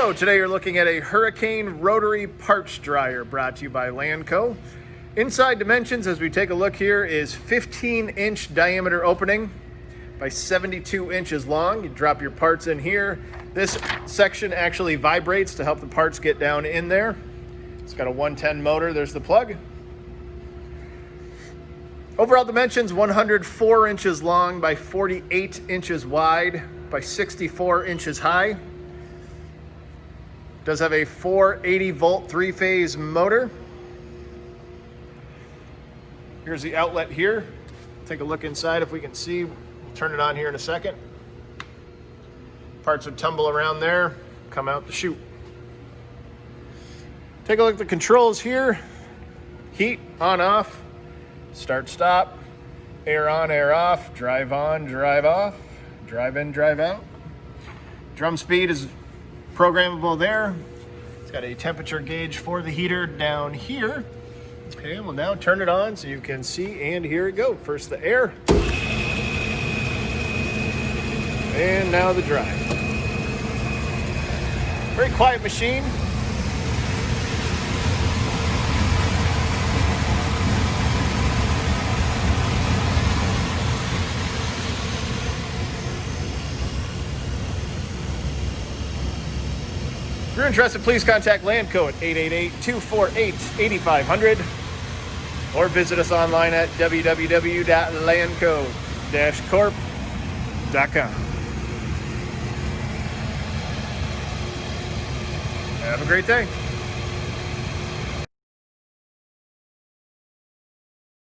So today you're looking at a Hurricane Rotary Parts Dryer brought to you by Lanco. Inside dimensions, as we take a look here, is 15-inch diameter opening by 72 inches long. You drop your parts in here. This section actually vibrates to help the parts get down in there. It's got a 110 motor. There's the plug. Overall dimensions, 104 inches long by 48 inches wide by 64 inches high. Does have a 480 volt three-phase motor. Here's the outlet here. Take a look inside if we can see. We'll turn it on here in a second. Parts would tumble around there, come out the chute. Take a look at the controls here. Heat, on, off, start, stop, air on, air off, drive on, drive off, drive in, drive out. Drum speed is programmable there. It's got a temperature gauge for the heater down here. Okay, we'll now turn it on so you can see and hear it go. First the air. And now the drive. Very quiet machine. If you're interested, please contact Lanco at 888-248-8500 or visit us online at www.lanco-corp.com. Have a great day.